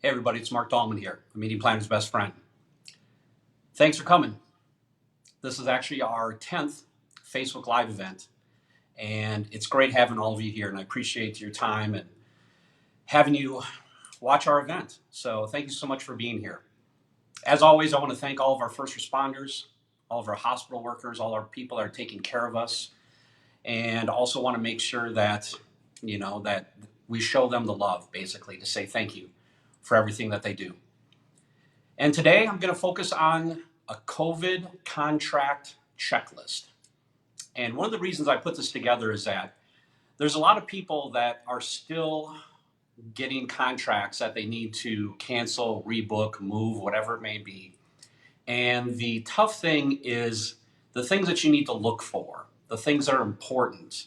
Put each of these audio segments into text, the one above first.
Hey everybody, it's Mark DALLMAN here, the meeting planner's best friend. Thanks for coming. This is actually our 10th Facebook Live event, and it's great having all of you here, and I appreciate your time and having you watch our event. So thank you so much for being here. As always, I want to thank all of our first responders, all of our hospital workers, all our people that are taking care of us, and also want to make sure that, that we show them the love, basically, to say thank you for everything that they do. And today I'm going to focus on a COVID contract checklist. And one of the reasons I put this together is that there's a lot of people that are still getting contracts that they need to cancel, rebook, move, whatever it may be. And the tough thing is the things that you need to look for, the things that are important.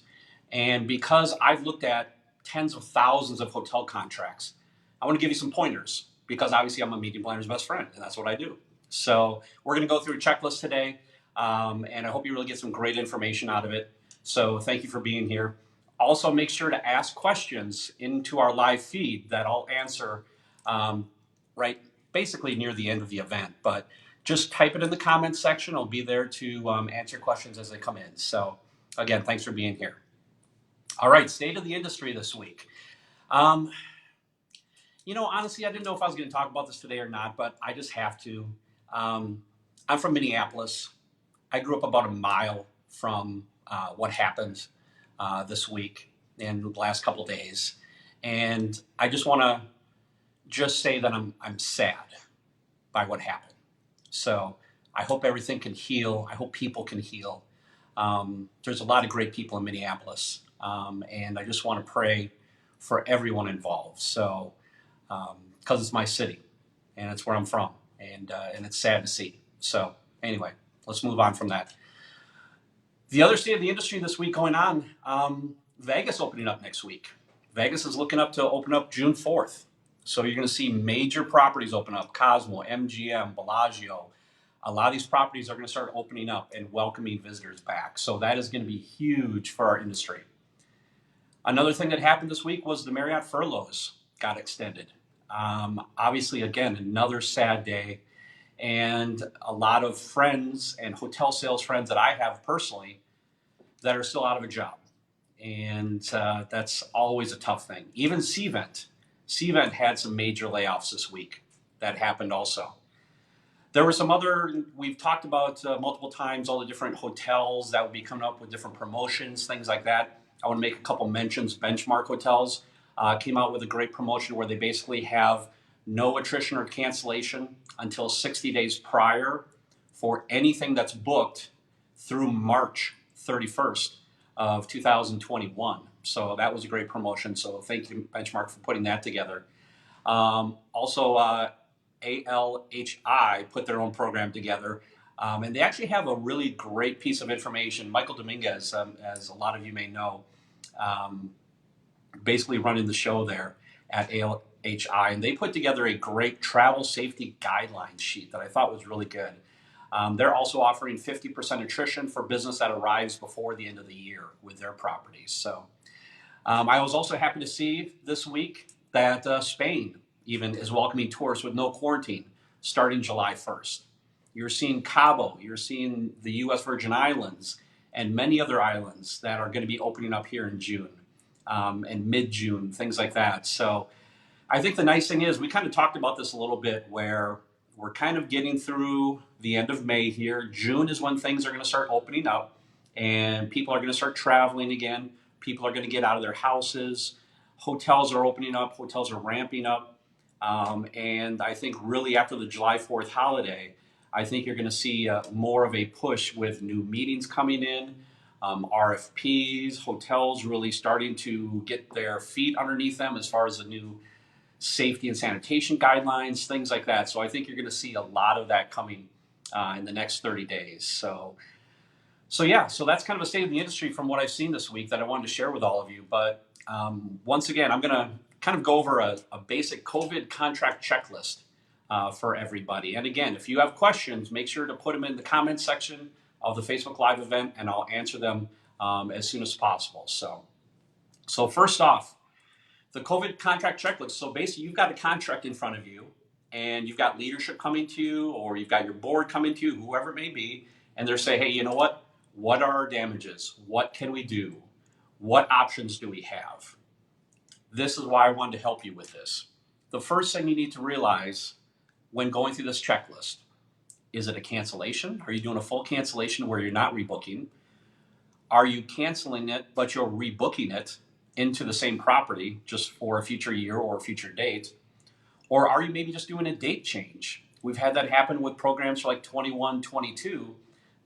And because I've looked at tens of thousands of hotel contracts, I want to give you some pointers because obviously I'm a meeting planner's best friend and that's what I do. So we're going to go through a checklist today, and I hope you really get some great information out of it. So thank you for being here. Also, make sure to ask questions into our live feed that I'll answer right basically near the end of the event. But just type it in the comments section. I'll be there to answer questions as they come in. So again, thanks for being here. All right, state of the industry this week. Honestly, I didn't know if I was going to talk about this today or not, but I just have to. I'm from Minneapolis. I grew up about a mile from what happened this week and the last couple of days. And I just want to say that I'm sad by what happened. So I hope everything can heal. I hope people can heal. There's a lot of great people in Minneapolis. And I just want to pray for everyone involved. So, because it's my city and it's where I'm from, and it's sad to see. So anyway, let's move on from that. The other state of the industry this week going on, Vegas opening up next week. Vegas is looking up to open up June 4th. So you're going to see major properties open up, Cosmo, MGM, Bellagio. A lot of these properties are going to start opening up and welcoming visitors back. So that is going to be huge for our industry. Another thing that happened this week was the Marriott furloughs got extended. Obviously, again, another sad day. And a lot of friends and hotel sales friends that I have personally that are still out of a job. And that's always a tough thing. Even CVent had some major layoffs this week. That happened also. There were some other, we've talked about multiple times, all the different hotels that would be coming up with different promotions, things like that. I want to make a couple mentions. Benchmark Hotels came out with a great promotion where they basically have no attrition or cancellation until 60 days prior for anything that's booked through March 31st of 2021. So that was a great promotion. So thank you, Benchmark, for putting that together. Also, ALHI put their own program together. And they actually have a really great piece of information. Michael Dominguez, as a lot of you may know, basically running the show there at ALHI. And they put together a great travel safety guidelines sheet that I thought was really good. They're also offering 50% attrition for business that arrives before the end of the year with their properties. So I was also happy to see this week that Spain even is welcoming tourists with no quarantine starting July 1st. You're seeing Cabo, you're seeing the U.S. Virgin Islands, and many other islands that are going to be opening up here in June and mid-June, things like that. So I think the nice thing is we kind of talked about this a little bit where we're kind of getting through the end of May here. June is when things are going to start opening up and people are going to start traveling again. People are going to get out of their houses. Hotels are opening up. Hotels are ramping up. And I think really after the July 4th holiday, I think you're going to see more of a push with new meetings coming in, RFPs, hotels really starting to get their feet underneath them as far as the new safety and sanitation guidelines, things like that. So I think you're going to see a lot of that coming in the next 30 days. So that's kind of a state of the industry from what I've seen this week that I wanted to share with all of you. But once again, I'm going to kind of go over a basic COVID contract checklist for everybody. And again, if you have questions, make sure to put them in the comments section of the Facebook Live event, and I'll answer them as soon as possible. So first off, The COVID contract checklist. So basically, you've got a contract in front of you, and you've got leadership coming to you, or you've got your board coming to you, whoever it may be, and they're saying, hey, you know what? What are our damages? What can we do? What options do we have? This is why I wanted to help you with this. The first thing you need to realize when going through this checklist, is it a cancellation? Are you doing a full cancellation where you're not rebooking? Are you canceling it, but you're rebooking it into the same property just for a future year or a future date? Or are you maybe just doing a date change? We've had that happen with programs for like 21, 22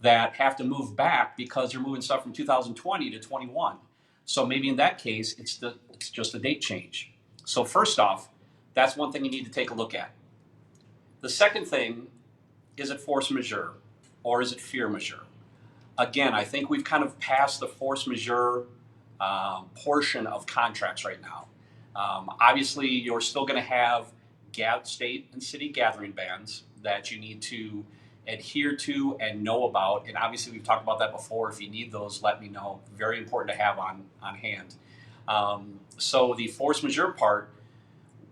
that have to move back because they're moving stuff from 2020 to 21. So maybe in that case, it's just a date change. So first off, that's one thing you need to take a look at. The second thing, is it force majeure or is it fear majeure? Again, I think we've kind of passed the force majeure portion of contracts right now. Obviously, you're still going to have state and city gathering bans that you need to adhere to and know about. And obviously, we've talked about that before. If you need those, let me know. Very important to have on hand. So the force majeure part,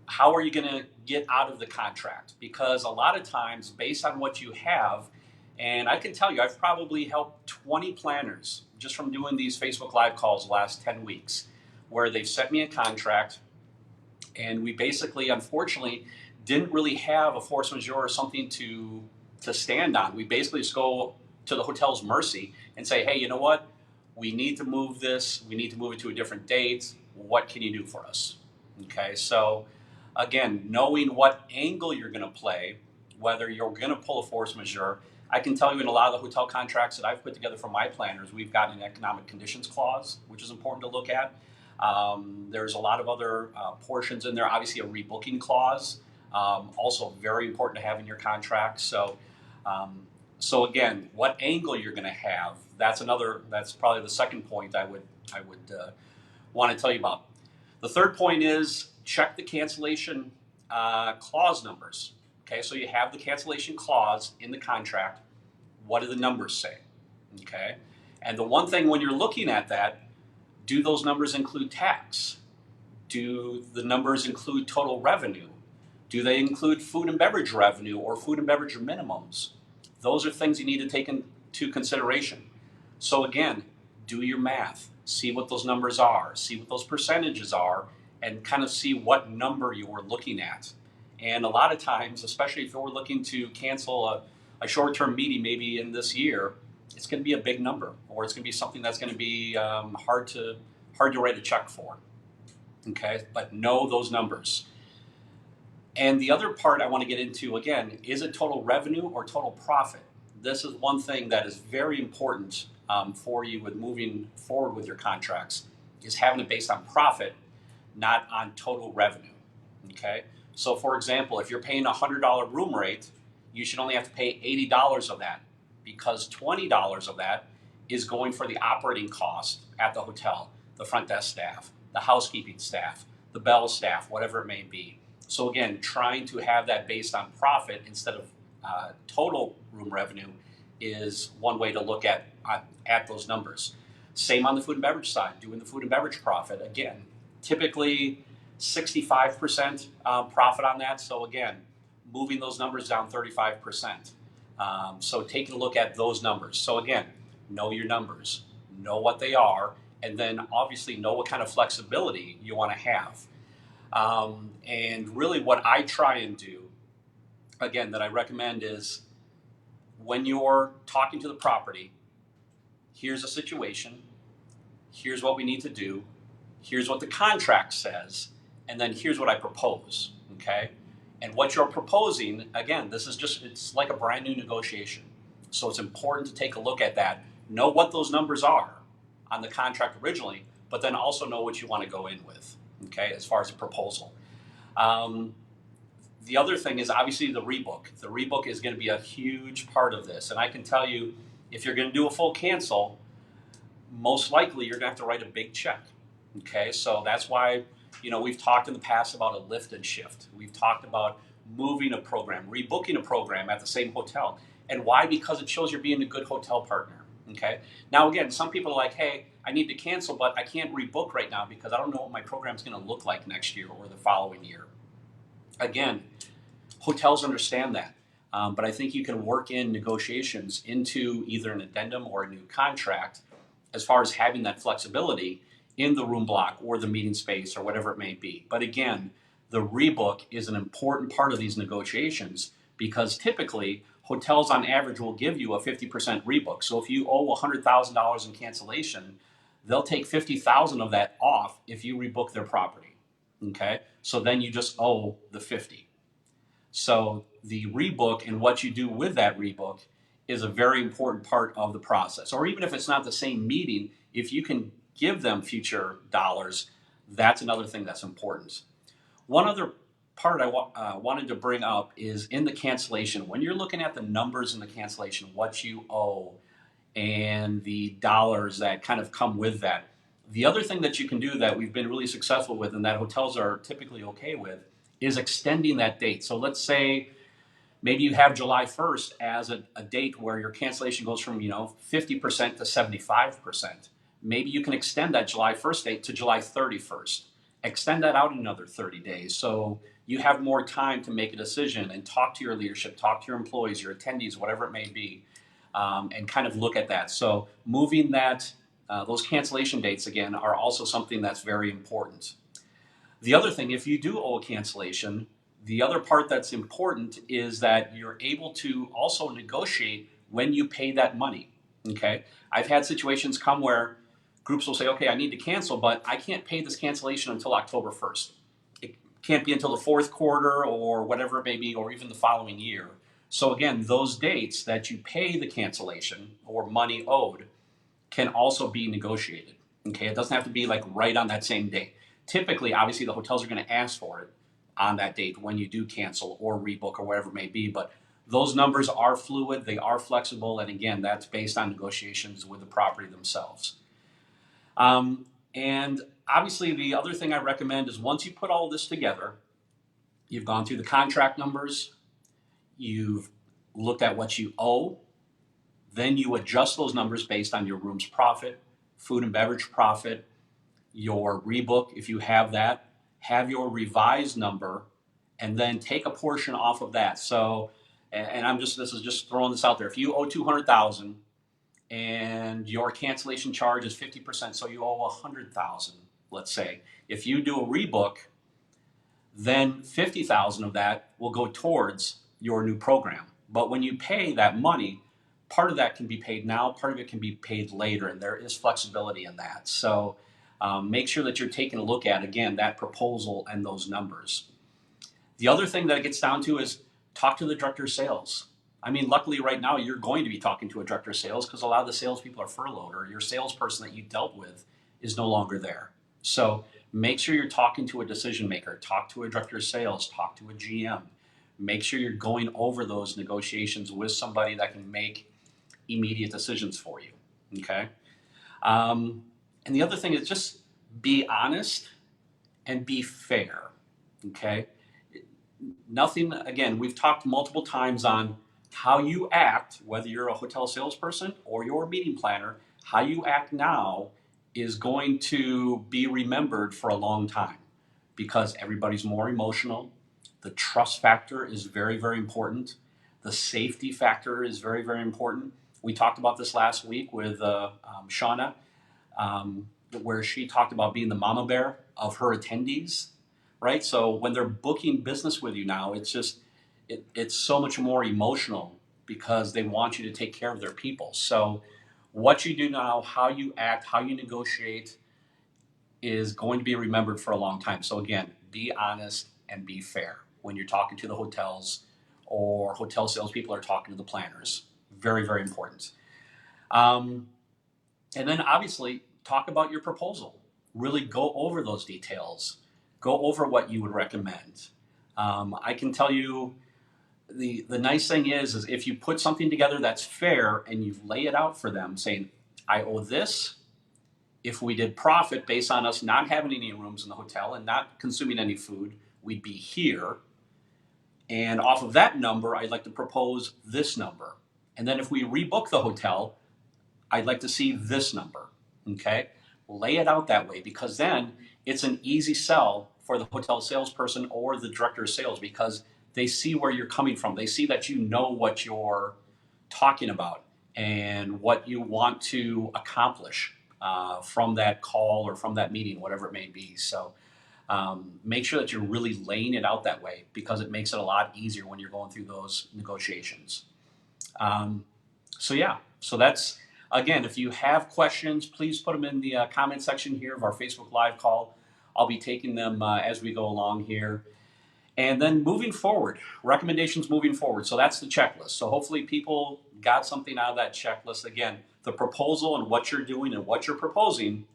how are you going to get out of the contract? Because a lot of times, based on what you have, and I can tell you, I've probably helped 20 planners just from doing these Facebook Live calls the last 10 weeks, where they've sent me a contract, and we basically, unfortunately, didn't really have a force majeure or something to stand on. We basically just go to the hotel's mercy and say, hey, you know what? We need to move this. We need to move it to a different date. What can you do for us? Okay, so again, knowing what angle you're going to play, whether you're going to pull a force majeure. I can tell you in a lot of the hotel contracts that I've put together for my planners, we've got an economic conditions clause, which is important to look at. There's a lot of other portions in there. Obviously, a rebooking clause, also very important to have in your contract. So again, what angle you're going to have, that's probably the second point I would want to tell you about. The third point is check the cancellation clause numbers. Okay, so you have the cancellation clause in the contract. What do the numbers say? Okay, and the one thing when you're looking at that, do those numbers include tax? Do the numbers include total revenue? Do they include food and beverage revenue or food and beverage minimums? Those are things you need to take into consideration. So again, do your math, see what those numbers are, see what those percentages are, and kind of see what number you are looking at. And a lot of times, especially if you're looking to cancel a short-term meeting maybe in this year, it's going to be a big number, or it's going to be something that's going to be hard to write a check for. Okay, but know those numbers. And the other part I want to get into, again, is it total revenue or total profit? This is one thing that is very important for you with moving forward with your contracts, is having it based on profit, not on total revenue. Okay, so for example, if you're paying a $100 room rate, you should only have to pay $80 of that, because $20 of that is going for the operating cost at the hotel, the front desk staff, the housekeeping staff, the bell staff, whatever it may be. So again, trying to have that based on profit instead of total room revenue is one way to look at those numbers. Same on the food and beverage side, doing the food and beverage profit. Again, typically 65% profit on that. So again, moving those numbers down 35%. So taking a look at those numbers. So again, know your numbers, know what they are, and then obviously know what kind of flexibility you want to have. And really what I try and do, again, that I recommend is when you're talking to the property, here's a situation, here's what we need to do, here's what the contract says, and then here's what I propose, okay? And what you're proposing, again, it's like a brand new negotiation. So it's important to take a look at that, know what those numbers are on the contract originally, but then also know what you want to go in with, okay, as far as a proposal. The other thing is obviously the rebook. The rebook is going to be a huge part of this. And I can tell you, if you're going to do a full cancel, most likely you're going to have to write a big check, okay? So that's why, we've talked in the past about a lift and shift. We've talked about moving a program, rebooking a program at the same hotel. And why? Because it shows you're being a good hotel partner. Okay. Now, again, some people are like, hey, I need to cancel, but I can't rebook right now because I don't know what my program is going to look like next year or the following year. Again, hotels understand that. But I think you can work in negotiations into either an addendum or a new contract as far as having that flexibility in the room block or the meeting space or whatever it may be. But again, the rebook is an important part of these negotiations because typically hotels on average will give you a 50% rebook. So if you owe $100,000 in cancellation, they'll take 50,000 of that off if you rebook their property. Okay? So then you just owe the 50. So the rebook and what you do with that rebook is a very important part of the process. Or even if it's not the same meeting, if you can give them future dollars, that's another thing that's important. One other part I wanted to bring up is in the cancellation. When you're looking at the numbers in the cancellation, what you owe, and the dollars that kind of come with that. The other thing that you can do that we've been really successful with and that hotels are typically okay with is extending that date. So let's say maybe you have July 1st as a date where your cancellation goes from 50% to 75%. Maybe you can extend that July 1st date to July 31st. Extend that out another 30 days so you have more time to make a decision and talk to your leadership, talk to your employees, your attendees, whatever it may be, and kind of look at that. So moving that, those cancellation dates again are also something that's very important. The other thing, if you do owe a cancellation, the other part that's important is that you're able to also negotiate when you pay that money. Okay, I've had situations come where groups will say, okay, I need to cancel, but I can't pay this cancellation until October 1st. It can't be until the fourth quarter or whatever it may be, or even the following year. So again, those dates that you pay the cancellation or money owed can also be negotiated. Okay, it doesn't have to be like right on that same date. Typically, obviously, the hotels are going to ask for it on that date when you do cancel or rebook or whatever it may be. But those numbers are fluid, they are flexible, and again, that's based on negotiations with the property themselves. And obviously, the other thing I recommend is once you put all this together, you've gone through the contract numbers, you've looked at what you owe, then you adjust those numbers based on your room's profit, food and beverage profit, your rebook, if you have that, have your revised number, and then take a portion off of that. So, and this is just throwing this out there. If you owe 200,000 and your cancellation charge is 50%, so you owe 100,000, let's say. If you do a rebook, then 50,000 of that will go towards your new program. But when you pay that money, part of that can be paid now, part of it can be paid later, and there is flexibility in that. So make sure that you're taking a look at, again, that proposal and those numbers. The other thing that it gets down to is talk to the director of sales. I mean, luckily right now you're going to be talking to a director of sales because a lot of the salespeople are furloughed or your salesperson that you dealt with is no longer there. So make sure you're talking to a decision maker, talk to a director of sales, talk to a GM. Make sure you're going over those negotiations with somebody that can make immediate decisions for you, okay? And the other thing is just be honest and be fair, okay? Nothing, again, we've talked multiple times on how you act, whether you're a hotel salesperson or you're a meeting planner, how you act now is going to be remembered for a long time because everybody's more emotional. The trust factor is very, very important. The safety factor is very, very important. We talked about this last week with Shauna, where she talked about being the mama bear of her attendees, right? So when they're booking business with you now, it's so much more emotional because they want you to take care of their people. So what you do now, how you act, how you negotiate is going to be remembered for a long time. So again, be honest and be fair when you're talking to the hotels or hotel salespeople are talking to the planners. Very, very important. And then obviously talk about your proposal. Really go over those details. Go over what you would recommend. I can tell you the nice thing is if you put something together that's fair and you lay it out for them saying, I owe this. If we did profit based on us not having any rooms in the hotel and not consuming any food, we'd be here. And off of that number, I'd like to propose this number. And then if we rebook the hotel, I'd like to see this number. Okay? Lay it out that way, because then it's an easy sell for the hotel salesperson or the director of sales, because they see where you're coming from. They see that you know what you're talking about and what you want to accomplish from that call or from that meeting, whatever it may be. So make sure that you're really laying it out that way, because it makes it a lot easier when you're going through those negotiations. So yeah, so that's, again, if you have questions, please put them in the comment section here of our Facebook Live call. I'll be taking them as we go along here. And then moving forward, recommendations moving forward. So that's the checklist. So hopefully people got something out of that checklist. Again, the proposal and what you're doing and what you're proposing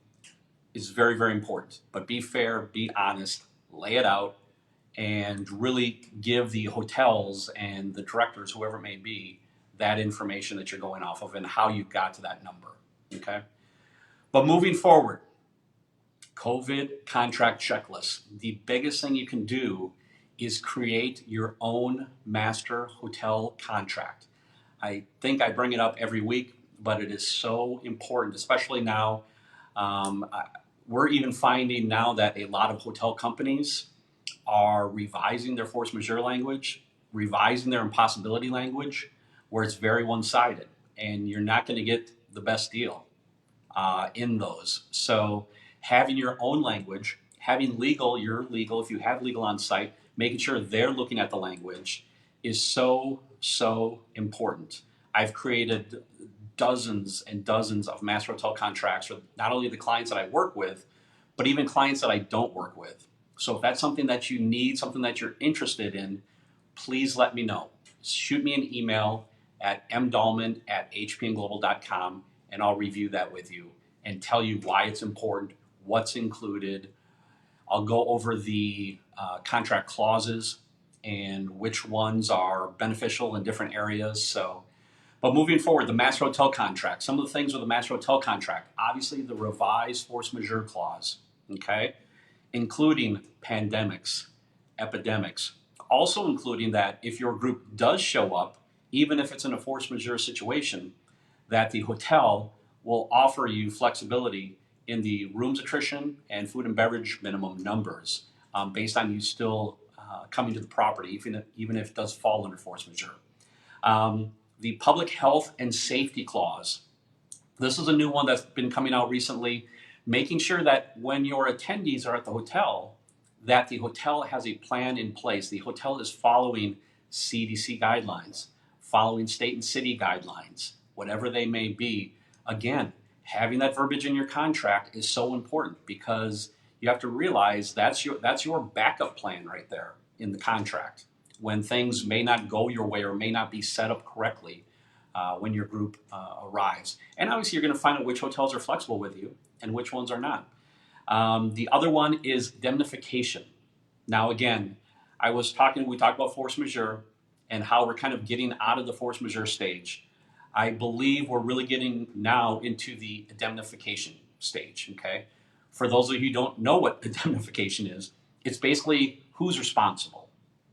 is very, very important. But be fair, be honest, lay it out, and really give the hotels and the directors, whoever it may be, that information that you're going off of and how you got to that number. Okay? But moving forward, COVID contract checklist. The biggest thing you can do is create your own master hotel contract. I think I bring it up every week, but it is so important, especially now. We're even finding now that a lot of hotel companies are revising their force majeure language, revising their impossibility language, where it's very one-sided, and you're not going to get the best deal in those. So having your own language, having legal, your legal, if you have legal on site, making sure they're looking at the language is so, so important. I've created dozens and dozens of master hotel contracts for not only the clients that I work with, but even clients that I don't work with. So if that's something that you need, something that you're interested in, please let me know. Shoot me an email at mdallman@hpnglobal.com, and I'll review that with you and tell you why it's important, what's included. I'll go over the contract clauses and which ones are beneficial in different areas. So, but moving forward, the master hotel contract, some of the things with the master hotel contract, obviously the revised force majeure clause, okay, including pandemics, epidemics, also including that if your group does show up, even if it's in a force majeure situation, that the hotel will offer you flexibility in the rooms attrition and food and beverage minimum numbers based on you still coming to the property, even if it does fall under force majeure. The public health and safety clause. This is a new one that's been coming out recently, making sure that when your attendees are at the hotel, that the hotel has a plan in place. The hotel is following CDC guidelines, following state and city guidelines, whatever they may be. Again, having that verbiage in your contract is so important, because you have to realize that's your backup plan right there in the contract when things may not go your way or may not be set up correctly when your group arrives. And obviously you're going to find out which hotels are flexible with you and which ones are not. The other one is indemnification. Now again, we talked about force majeure and how we're kind of getting out of the force majeure stage. I believe we're really getting now into the indemnification stage, okay? For those of you who don't know what indemnification is, it's basically who's responsible,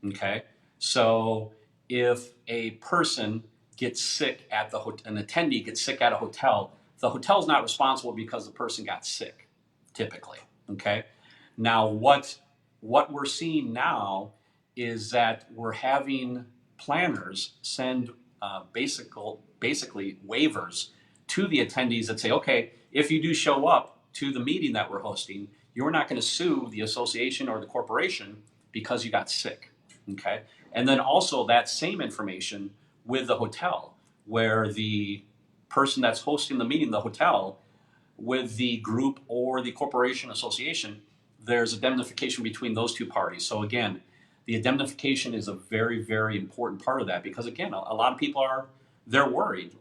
okay? So if a person gets sick at an attendee gets sick at a hotel, the hotel's not responsible because the person got sick, typically, okay? Now, what we're seeing now is that we're having planners send basically waivers to the attendees that say, okay, if you do show up to the meeting that we're hosting, you're not going to sue the association or the corporation because you got sick, okay? And then also that same information with the hotel, where the person that's hosting the meeting, the hotel, with the group or the corporation association, there's indemnification between those two parties. So again, the indemnification is a very, very important part of that, because again, a lot of people they're worried,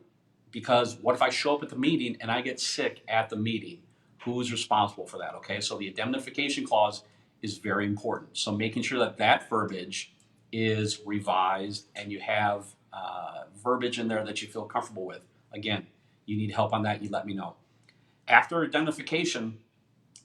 because what if I show up at the meeting and I get sick at the meeting? Who's responsible for that? Okay, so the indemnification clause is very important. So making sure that that verbiage is revised and you have verbiage in there that you feel comfortable with. Again, you need help on that, you let me know. After indemnification,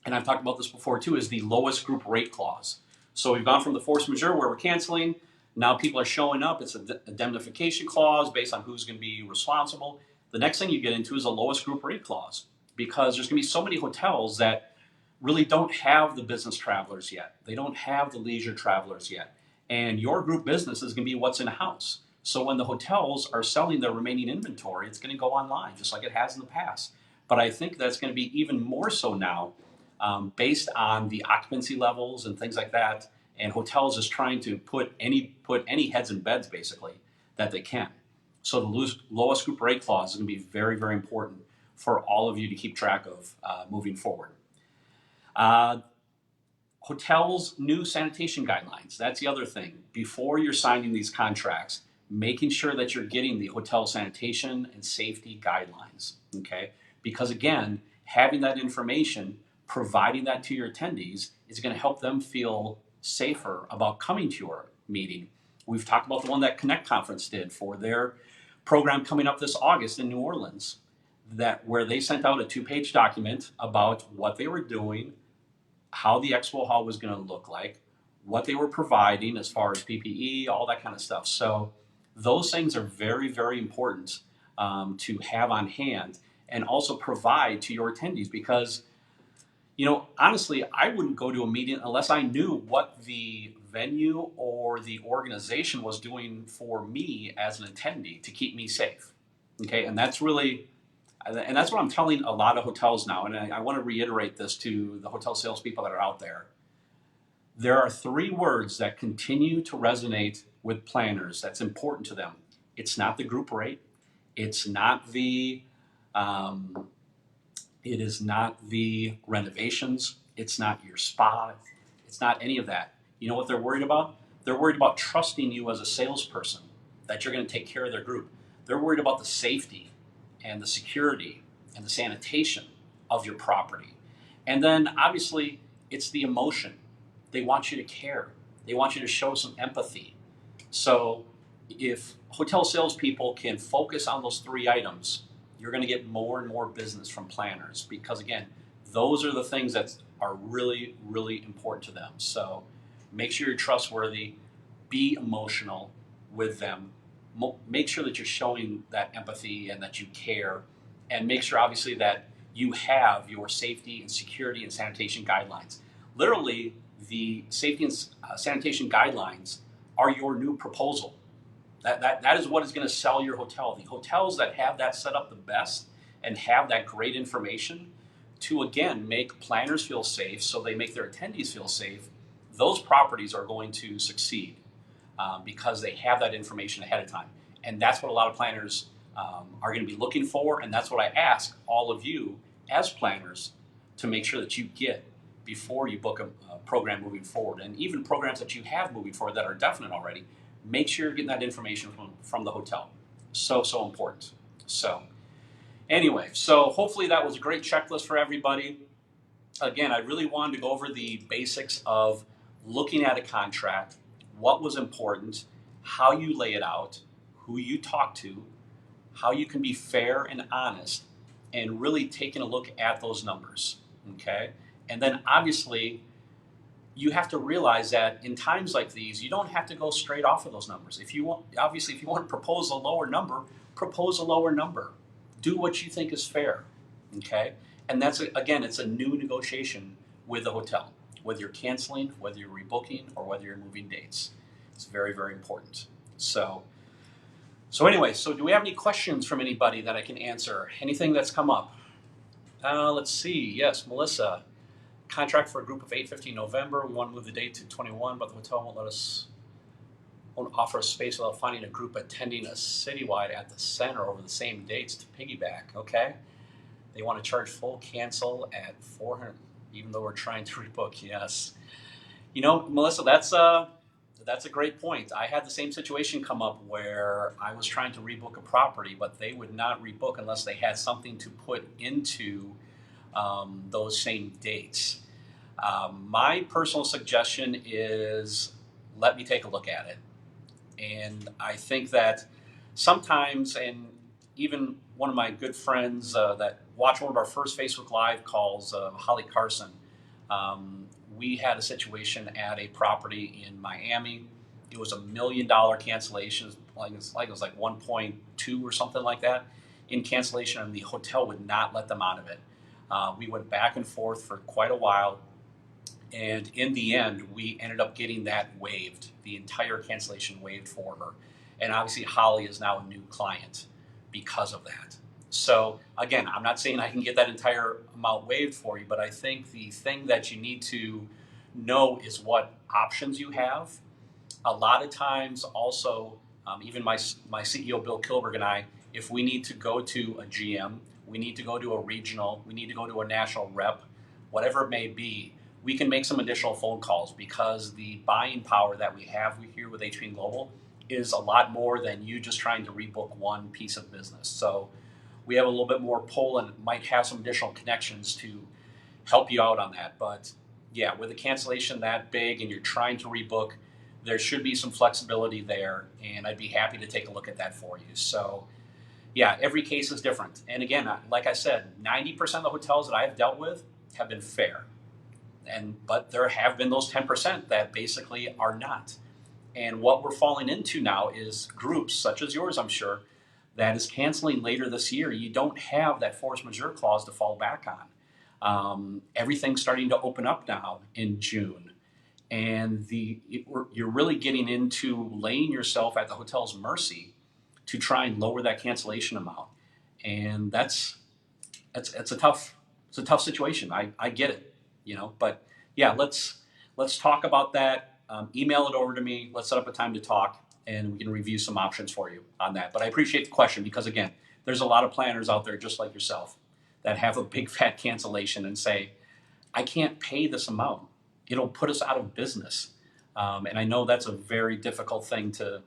and I've talked about this before too, is the lowest group rate clause. So we've gone from the force majeure where we're canceling, now people are showing up, it's an indemnification clause based on who's going to be responsible. The next thing you get into is a lowest group rate clause, because there's going to be so many hotels that really don't have the business travelers yet. They don't have the leisure travelers yet. And your group business is going to be what's in house. So when the hotels are selling their remaining inventory, it's going to go online just like it has in the past. But I think that's going to be even more so now, based on the occupancy levels and things like that. And hotels is trying to put any heads in beds basically that they can. So the lowest group rate clause is going to be very, very important for all of you to keep track of moving forward. Hotels' new sanitation guidelines. That's the other thing. Before you're signing these contracts, making sure that you're getting the hotel sanitation and safety guidelines, okay? Because again, having that information, providing that to your attendees is going to help them feel safer about coming to your meeting. We've talked about the one that Connect Conference did for their program coming up this August in New Orleans, where they sent out a 2-page document about what they were doing, how the expo hall was going to look like, what they were providing as far as PPE, all that kind of stuff. So those things are very, very important to have on hand and also provide to your attendees, because, you know, honestly, I wouldn't go to a meeting unless I knew what the venue or the organization was doing for me as an attendee to keep me safe. Okay, and that's what I'm telling a lot of hotels now, and I want to reiterate this to the hotel salespeople that are out there. There are 3 words that continue to resonate with planners that's important to them. It's not the group rate. It's not the it is not the renovations. It's not your spa. It's not any of that. You know what they're worried about? They're worried about trusting you as a salesperson, that you're going to take care of their group. They're worried about the safety and the security and the sanitation of your property. And then obviously it's the emotion. They want you to care. They want you to show some empathy. So if hotel salespeople can focus on those 3 items, you're going to get more and more business from planners, because again, those are the things that are really, really important to them. So make sure you're trustworthy, be emotional with them, make sure that you're showing that empathy and that you care, and make sure obviously that you have your safety and security and sanitation guidelines. Literally, the safety and sanitation guidelines are your new proposal. That is what is going to sell your hotel. The hotels that have that set up the best and have that great information to, again, make planners feel safe so they make their attendees feel safe, those properties are going to succeed because they have that information ahead of time. And that's what a lot of planners are going to be looking for, and that's what I ask all of you as planners to make sure that you get before you book a program moving forward. And even programs that you have moving forward that are definite already, make sure you're getting that information from the hotel. So important. So anyway, so hopefully that was a great checklist for everybody. Again, I really wanted to go over the basics of looking at a contract, what was important, how you lay it out, who you talk to, how you can be fair and honest, and really taking a look at those numbers, okay? And then obviously, you have to realize that in times like these, you don't have to go straight off of those numbers. If you want to propose a lower number, propose a lower number. Do what you think is fair, okay? And that's, again, it's a new negotiation with the hotel, whether you're canceling, whether you're rebooking, or whether you're moving dates. It's very, very important. So anyway, so do we have any questions from anybody that I can answer? Anything that's come up? Let's see. Yes, Melissa. Contract for a group of 8:15 November. We want to move the date to 21, but the hotel won't offer a space without finding a group attending a citywide at the center over the same dates to piggyback. Okay. They want to charge full cancel at $400, even though we're trying to rebook. Yes. You know, Melissa, that's a great point. I had the same situation come up where I was trying to rebook a property, but they would not rebook unless they had something to put into those same dates. My personal suggestion is let me take a look at it. And I think that sometimes, and even one of my good friends that watched one of our first Facebook Live calls, Holly Carson, we had a situation at a property in Miami. It was $1 million cancellation, like it was like 1.2 or something like that. in cancellation, and the hotel would not let them out of it. We went back and forth for quite a while, and in the end, we ended up getting that waived, the entire cancellation waived for her. And obviously, Holly is now a new client because of that. So again, I'm not saying I can get that entire amount waived for you, but I think the thing that you need to know is what options you have. A lot of times, also, even my CEO Bill Kilberg and I, if we need to go to a GM, we need to go to a regional, we need to go to a national rep, whatever it may be, we can make some additional phone calls because the buying power that we have here with HP Global is a lot more than you just trying to rebook one piece of business. So we have a little bit more pull and might have some additional connections to help you out on that. But yeah, with a cancellation that big and you're trying to rebook, there should be some flexibility there, and I'd be happy to take a look at that for you. So yeah, every case is different. And again, like I said, 90% of the hotels that I've dealt with have been fair. But there have been those 10% that basically are not. And what we're falling into now is groups such as yours, I'm sure, that is canceling later this year. You don't have that force majeure clause to fall back on. Everything's starting to open up now in June. And you're really getting into laying yourself at the hotel's mercy to try and lower that cancellation amount. And it's a tough situation. I get it, but yeah, let's talk about that. Email it over to me. Let's set up a time to talk, and we can review some options for you on that. But I appreciate the question because, again, there's a lot of planners out there just like yourself that have a big fat cancellation and say, I can't pay this amount. It'll put us out of business. And I know that's a very difficult thing to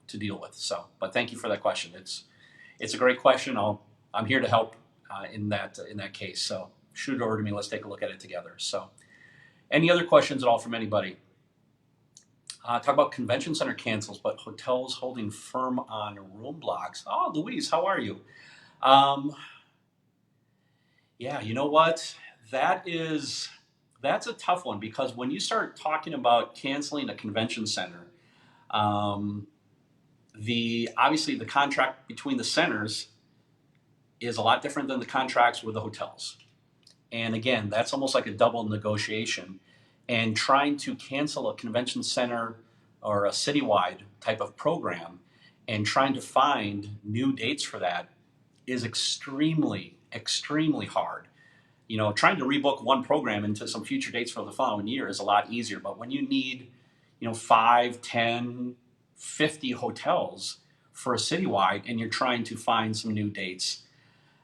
deal with. So, but thank you for that question. It's a great question. I'm here to help in that case. So shoot it over to me. Let's take a look at it together. So, any other questions at all from anybody? Talk about convention center cancels, but hotels holding firm on room blocks. Oh, Louise, how are you? Yeah, you know what? That's a tough one because when you start talking about canceling a convention center, obviously the contract between the centers is a lot different than the contracts with the hotels. And again, that's almost like a double negotiation. And trying to cancel a convention center or a citywide type of program and trying to find new dates for that is extremely, extremely hard. Trying to rebook one program into some future dates for the following year is a lot easier. But when you need, 5, 10, 50 hotels for a citywide and you're trying to find some new dates,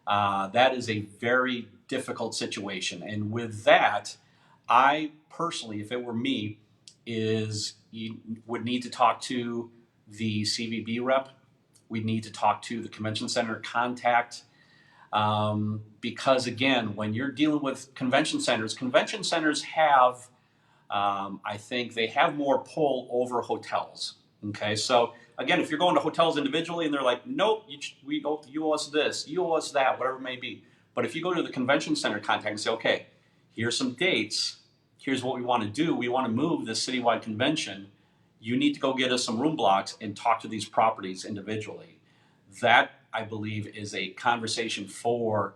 that is a very difficult situation. And with that, I personally, if it were me, you would need to talk to the CVB rep. We'd need to talk to the convention center contact. Because again, when you're dealing with convention centers have, I think they have more pull over hotels. Okay, so again, if you're going to hotels individually and they're like, nope, you owe us this, you owe us that, whatever it may be. But if you go to the convention center contact and say, okay, here's some dates, here's what we want to do, we want to move this citywide convention, you need to go get us some room blocks and talk to these properties individually. That, I believe, is a conversation for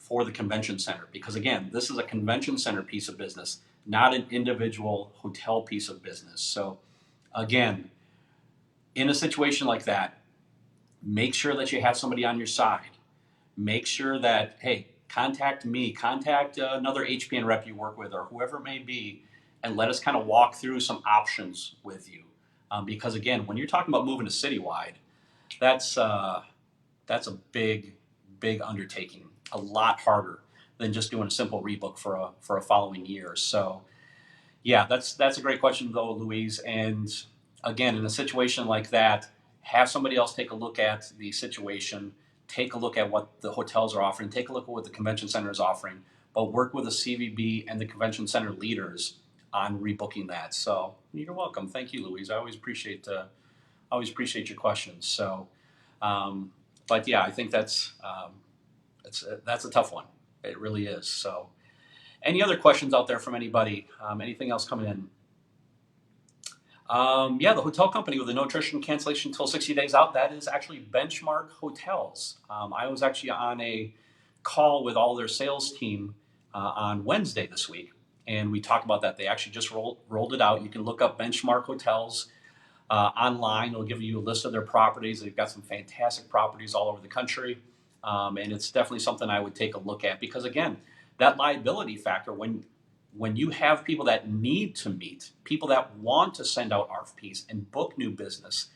the convention center. Because again, this is a convention center piece of business, not an individual hotel piece of business. So again, in a situation like that, make sure that you have somebody on your side. Make sure that, hey, contact me, contact another HPN rep you work with or whoever it may be, and let us kind of walk through some options with you. Because again, when you're talking about moving to citywide, that's a big, big undertaking, a lot harder than just doing a simple rebook for a following year. So yeah, that's a great question though, Louise. And again, in a situation like that, have somebody else take a look at the situation, take a look at what the hotels are offering, take a look at what the convention center is offering, but work with the CVB and the convention center leaders on rebooking that. So you're welcome. Thank you, Louise. I always appreciate your questions. So, but yeah, I think that's a tough one. It really is. So, any other questions out there from anybody? Anything else coming in? Yeah, the hotel company with the no attrition cancellation until 60 days out, that is actually Benchmark Hotels. I was actually on a call with all their sales team on Wednesday this week, and we talked about that. They actually just rolled it out. You can look up Benchmark Hotels online. It'll give you a list of their properties. They've got some fantastic properties all over the country, and it's definitely something I would take a look at because, again, that liability factor, when you have people that need to meet, people that want to send out RFPs and book new business,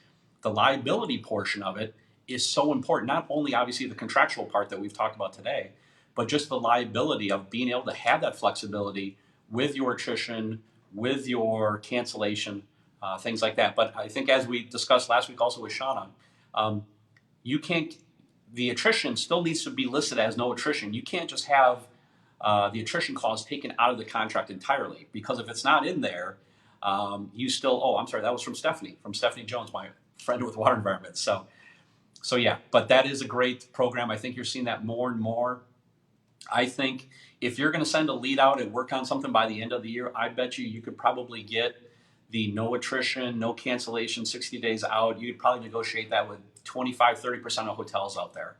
the liability portion of it is so important. Not only obviously the contractual part that we've talked about today, but just the liability of being able to have that flexibility with your attrition, with your cancellation, things like that. But I think as we discussed last week also with Shauna, you can't, the attrition still needs to be listed as no attrition. You can't just have the attrition clause taken out of the contract entirely, because if it's not in there, you still, oh, I'm sorry, that was from Stephanie Jones, my friend with Water Environment. So yeah, but that is a great program. I think you're seeing that more and more. I think if you're going to send a lead out and work on something by the end of the year, I bet you could probably get the no attrition, no cancellation, 60 days out. You'd probably negotiate that with 25, 30% of hotels out there.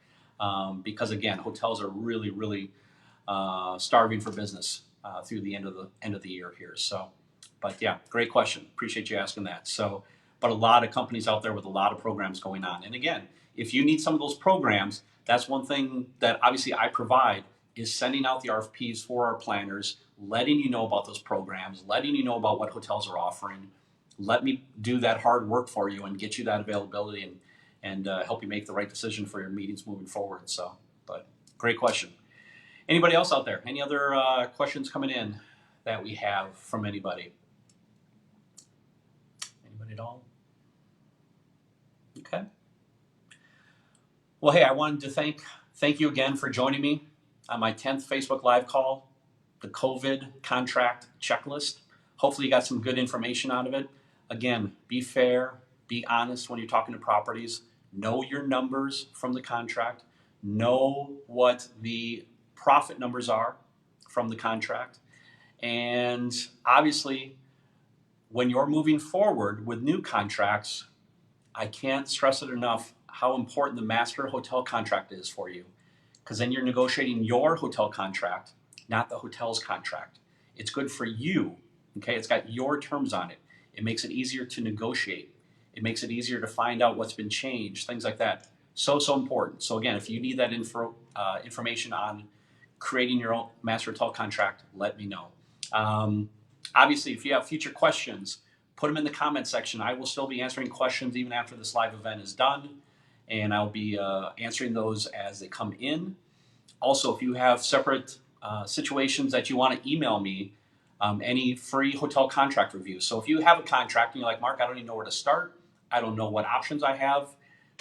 Because again, hotels are really, really starving for business through the end of the year here. So, but yeah, great question. Appreciate you asking that. So, but a lot of companies out there with a lot of programs going on. And again, if you need some of those programs, that's one thing that obviously I provide is sending out the RFPs for our planners, letting you know about those programs, letting you know about what hotels are offering. Let me do that hard work for you and get you that availability and help you make the right decision for your meetings moving forward. So, but great question. Anybody else out there? Any other questions coming in that we have from anybody? Anybody at all? Okay. Well, hey, I wanted to thank you again for joining me on my 10th Facebook Live call, the CoVid contract checklist. Hopefully you got some good information out of it. Again, be fair, be honest when you're talking to properties. Know your numbers from the contract. Know what the profit numbers are from the contract. And obviously, when you're moving forward with new contracts, I can't stress it enough how important the master hotel contract is for you. Because then you're negotiating your hotel contract, not the hotel's contract. It's good for you, okay? It's got your terms on it. It makes it easier to negotiate. It makes it easier to find out what's been changed, things like that. So important. So again, if you need that information on creating your own master hotel contract, let me know. Obviously, if you have future questions, put them in the comment section. I will still be answering questions even after this live event is done, and I'll be answering those as they come in. Also, if you have separate situations that you want to email me, any free hotel contract reviews. So if you have a contract and you're like, Mark, I don't even know where to start, I don't know what options I have,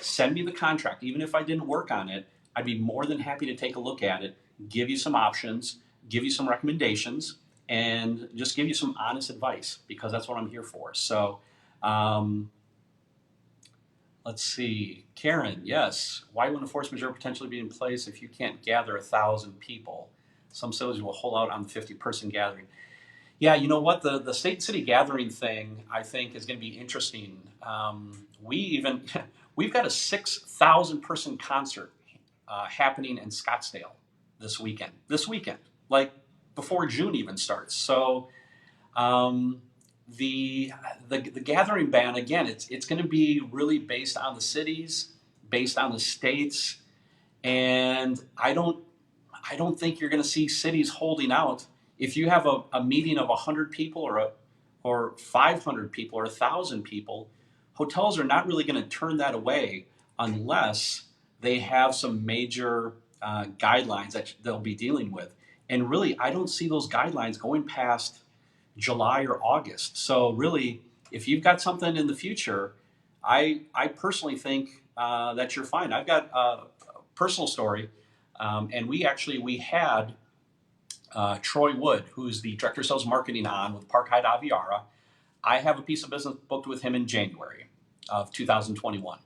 send me the contract. Even if I didn't work on it, I'd be more than happy to take a look at it, give you some options, give you some recommendations, and just give you some honest advice, because that's what I'm here for. So let's see. Karen, yes. Why wouldn't a force majeure potentially be in place if you can't gather 1,000 people? Some cities will hold out on the 50-person gathering. Yeah, you know what? The state and city gathering thing, I think, is going to be interesting. We've got a 6,000-person concert happening in Scottsdale this weekend. Like before June even starts. So the gathering ban, again, it's going to be really based on the cities, based on the states, and I don't think you're going to see cities holding out. If you have a meeting of 100 people or 500 people or 1,000 people, hotels are not really going to turn that away unless they have some major guidelines that they'll be dealing with. And really, I don't see those guidelines going past July or August. So really, if you've got something in the future, I personally think that you're fine. I've got a personal story, and we had Troy Wood, who's the Director of Sales Marketing with Park Hyatt Aviara. I have a piece of business booked with him in January of 2021.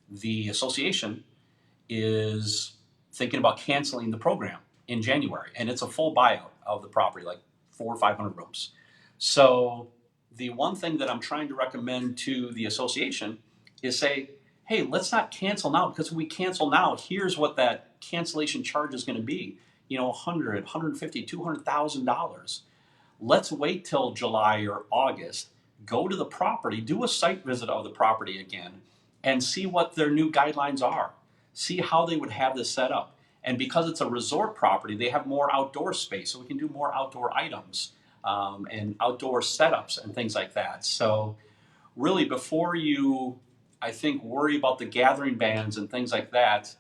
The association is thinking about canceling the program in January, and it's a full buyout of the property, like 400 or 500 rooms. So the one thing that I'm trying to recommend to the association is say, hey, let's not cancel now, because if we cancel now, here's what that cancellation charge is going to be. You know, 100, 150, $200,000. Let's wait till July or August, go to the property, do a site visit of the property again, and see what their new guidelines are. See how they would have this set up. And because it's a resort property, they have more outdoor space, so we can do more outdoor items and outdoor setups and things like that. So really, before you, I think, worry about the gathering bans and things like that,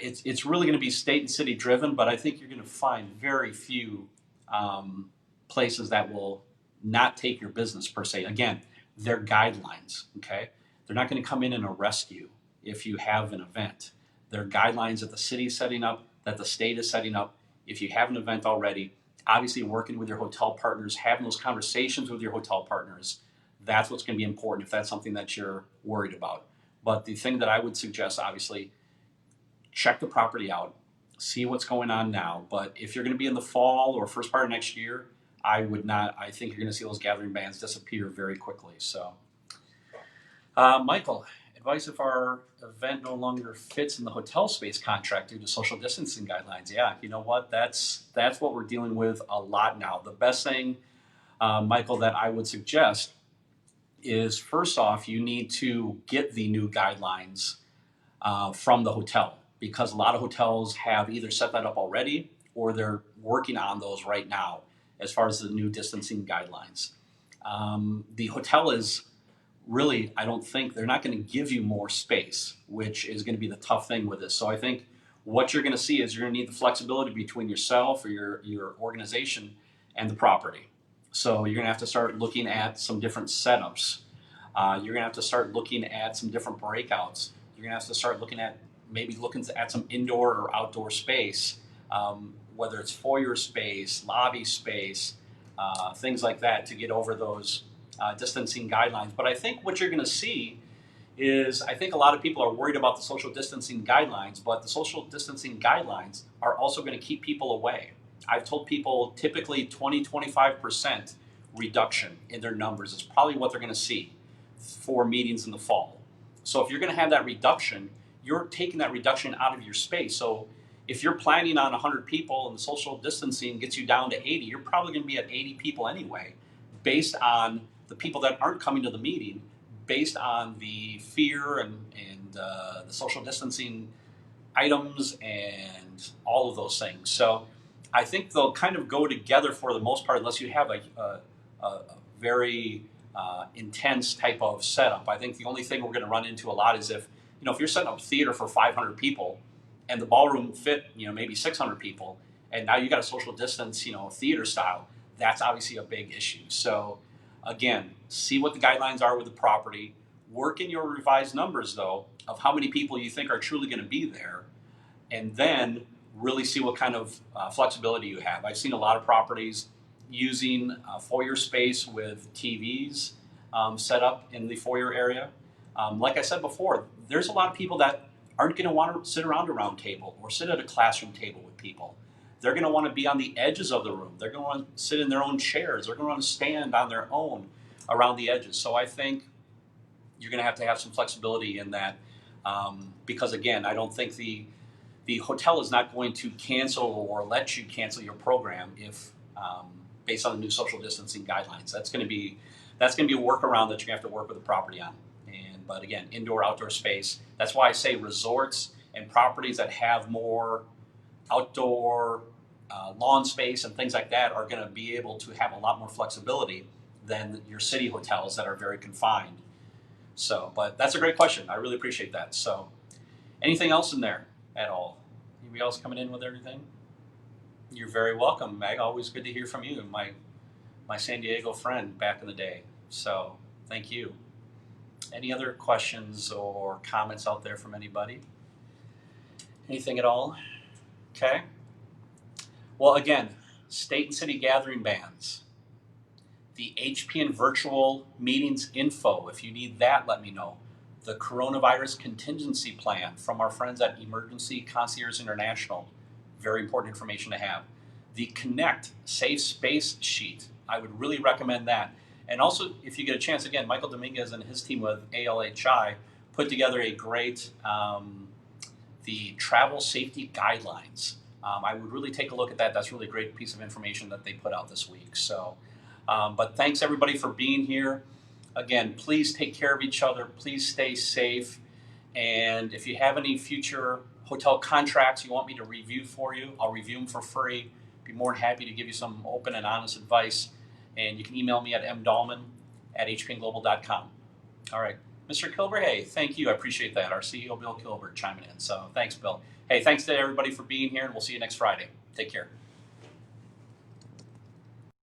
it's really going to be state and city driven, but I think you're going to find very few places that will not take your business per se. Again, they're guidelines, okay? They're not going to come in and arrest you if you have an event. They're guidelines that the city is setting up, that the state is setting up. If you have an event already, obviously working with your hotel partners, having those conversations with your hotel partners, that's what's going to be important if that's something that you're worried about. But the thing that I would suggest, obviously, check the property out, see what's going on now. But if you're going to be in the fall or first part of next year, I would not. I think you're going to see those gathering bans disappear very quickly. So, Michael, advice if our event no longer fits in the hotel space contract due to social distancing guidelines. Yeah, you know what? That's what we're dealing with a lot now. The best thing, Michael, that I would suggest is first off, you need to get the new guidelines from the hotel, because a lot of hotels have either set that up already or they're working on those right now as far as the new distancing guidelines. The hotel is really, I don't think, they're not going to give you more space, which is going to be the tough thing with this. So I think what you're going to see is you're going to need the flexibility between yourself or your organization and the property. So you're going to have to start looking at some different setups. You're going to have to start looking at some different breakouts. You're going to have to start looking at some indoor or outdoor space, whether it's foyer space, lobby space, things like that, to get over those distancing guidelines. But I think what you're going to see is, I think a lot of people are worried about the social distancing guidelines, but the social distancing guidelines are also going to keep people away. I've told people typically 20, 25% reduction in their numbers is probably what they're going to see for meetings in the fall. So if you're going to have that reduction, you're taking that reduction out of your space. So if you're planning on 100 people and the social distancing gets you down to 80, you're probably going to be at 80 people anyway, based on the people that aren't coming to the meeting, based on the fear and the social distancing items and all of those things. So I think they'll kind of go together for the most part, unless you have a very intense type of setup. I think the only thing we're going to run into a lot is if you're setting up a theater for 500 people and the ballroom fit, maybe 600 people, and now you got a social distance, theater style, that's obviously a big issue. So again, see what the guidelines are with the property, work in your revised numbers though, of how many people you think are truly going to be there, and then really see what kind of flexibility you have. I've seen a lot of properties using foyer space with TVs set up in the foyer area. Like I said before, there's a lot of people that aren't going to want to sit around a round table or sit at a classroom table with people. They're going to want to be on the edges of the room. They're going to want to sit in their own chairs. They're going to want to stand on their own around the edges. So I think you're going to have some flexibility in that, because again, I don't think the hotel is not going to cancel or let you cancel your program if based on the new social distancing guidelines. That's going to be a workaround that you're going to have to work with the property on. But again, indoor, outdoor space. That's why I say resorts and properties that have more outdoor lawn space and things like that are going to be able to have a lot more flexibility than your city hotels that are very confined. So, but that's a great question. I really appreciate that. So, anything else in there at all? Anybody else coming in with everything? You're very welcome, Meg. Always good to hear from you, my San Diego friend back in the day. So, thank you. Any other questions or comments out there from anybody? Anything at all? Okay. Well, again, state and city gathering bans. The HPN virtual meetings info. If you need that, let me know. The coronavirus contingency plan from our friends at Emergency Concierge International. Very important information to have. The Connect Safe Space sheet. I would really recommend that. And also, if you get a chance, again, Michael Dominguez and his team with ALHI put together a great the travel safety guidelines. I would really take a look at that. That's really a great piece of information that they put out this week. So, but thanks everybody for being here. Again, please take care of each other. Please stay safe. And if you have any future hotel contracts you want me to review for you, I'll review them for free. Be more than happy to give you some open and honest advice. And you can email me at mdallman@hpnglobal.com. All right. Mr. Kilber, hey, thank you. I appreciate that. Our CEO, Bill Kilber, chiming in. So thanks, Bill. Hey, thanks to everybody for being here, and we'll see you next Friday. Take care.